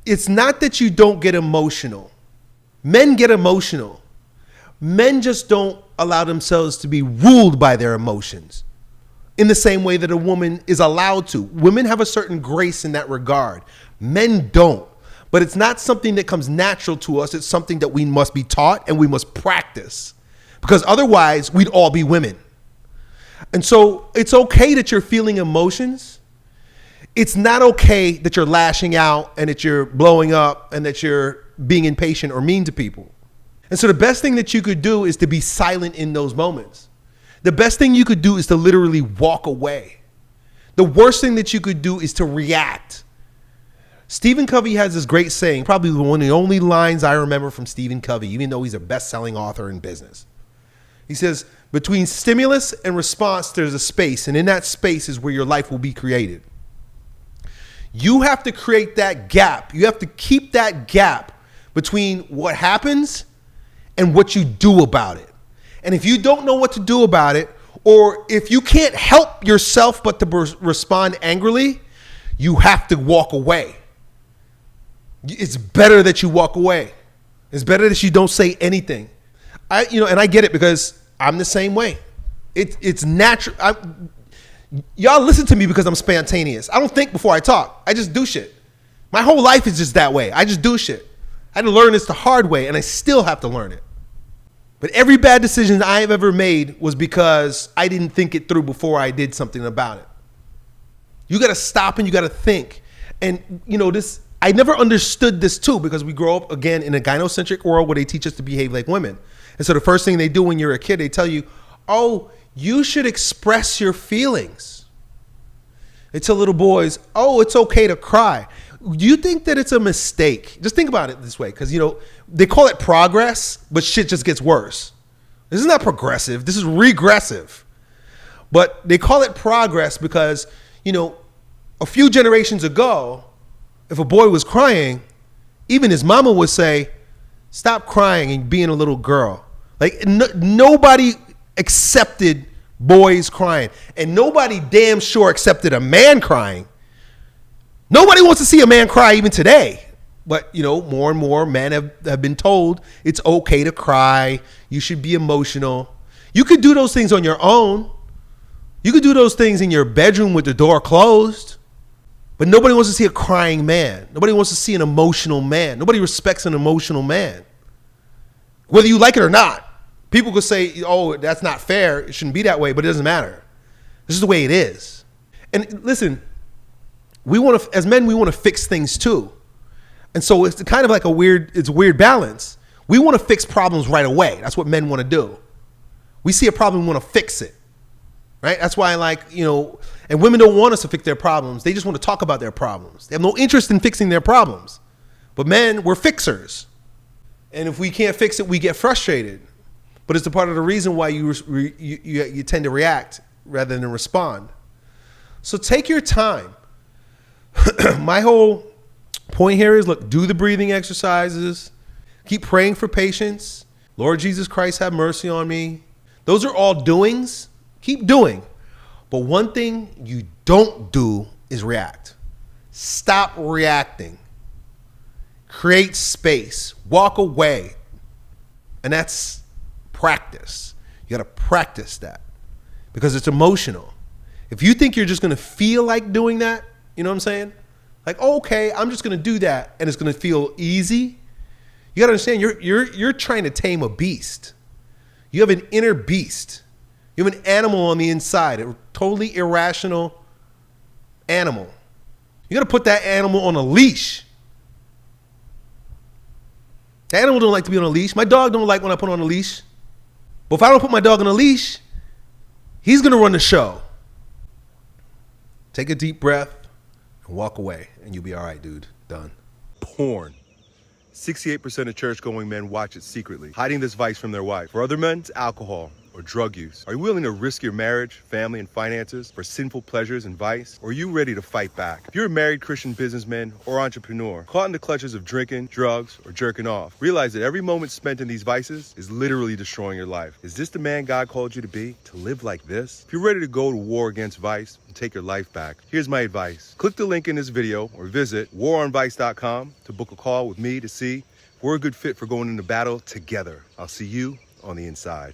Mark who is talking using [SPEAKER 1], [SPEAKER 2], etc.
[SPEAKER 1] It's not that you don't get emotional. Men get emotional. Men just don't allow themselves to be ruled by their emotions in the same way that a woman is allowed to. Women have a certain grace in that regard. Men don't. But it's not something that comes natural to us. It's something that we must be taught and we must practice, because otherwise we'd all be women. And so it's okay that you're feeling emotions. It's not okay that you're lashing out and that you're blowing up and that you're being impatient or mean to people. And so the best thing that you could do is to be silent in those moments. The best thing you could do is to literally walk away. The worst thing that you could do is to react. Stephen Covey has this great saying, probably one of the only lines I remember from Stephen Covey, even though he's a best-selling author in business. He says, between stimulus and response, there's a space, and in that space is where your life will be created. You have to create that gap. You have to keep that gap between what happens and what you do about it. And if you don't know what to do about it, or if you can't help yourself but to respond angrily, you have to walk away. It's better that you walk away. It's better that you don't say anything. And I get it, because I'm the same way. It's natural. Y'all listen to me because I'm spontaneous. I don't think before I talk. I just do shit. My whole life is just that way. I just do shit. I had to learn this the hard way, and I still have to learn it. But every bad decision I have ever made was because I didn't think it through before I did something about it. You got to stop and you got to think. And I never understood this too, because we grow up again in a gynocentric world where they teach us to behave like women. And so the first thing they do when you're a kid, they tell you, oh, you should express your feelings. They tell little boys, oh, it's okay to cry. Do you think that it's a mistake? Just think about it this way, because, they call it progress, but shit just gets worse. This is not progressive. This is regressive. But they call it progress because, a few generations ago, if a boy was crying, even his mama would say, stop crying and being a little girl. Like nobody accepted boys crying, and nobody damn sure accepted a man crying. Nobody wants to see a man cry even today. But, more and more men have been told it's okay to cry. You should be emotional. You could do those things on your own. You could do those things in your bedroom with the door closed. But nobody wants to see a crying man. Nobody wants to see an emotional man. Nobody respects an emotional man. Whether you like it or not. People could say, oh, that's not fair. It shouldn't be that way, but it doesn't matter. This is the way it is. And listen, as men, we want to fix things too. And so it's kind of like a weird balance. We want to fix problems right away. That's what men want to do. We see a problem, we want to fix it. Right? That's why and women don't want us to fix their problems. They just want to talk about their problems. They have no interest in fixing their problems. But men, we're fixers. And if we can't fix it, we get frustrated. But it's a part of the reason why you tend to react rather than respond. So take your time. My whole point here is, look, do the breathing exercises. Keep praying for patience. Lord Jesus Christ, have mercy on me. Those are all doings. Keep doing. But one thing you don't do is react. Stop reacting. Create space. Walk away. And that's practice. You got to practice that because it's emotional. If you think you're just going to feel like doing that, you know what I'm saying? Like, oh, okay, I'm just going to do that and it's going to feel easy. You got to understand, you're trying to tame a beast. You have an inner beast. You have an animal on the inside, a totally irrational animal. You got to put that animal on a leash. The animal don't like to be on a leash. My dog don't like when I put on a leash. But if I don't put my dog on a leash, he's going to run the show. Take a deep breath and walk away, and you'll be all right, dude. Done.
[SPEAKER 2] Porn. 68% of church-going men watch it secretly, hiding this vice from their wife. For other men, it's alcohol or drug use? Are you willing to risk your marriage, family, and finances for sinful pleasures and vice? Or are you ready to fight back? If you're a married Christian businessman or entrepreneur caught in the clutches of drinking, drugs, or jerking off, realize that every moment spent in these vices is literally destroying your life. Is this the man God called you to be? To live like this? If you're ready to go to war against vice and take your life back, here's my advice. Click the link in this video or visit waronvice.com to book a call with me to see if we're a good fit for going into battle together. I'll see you on the inside.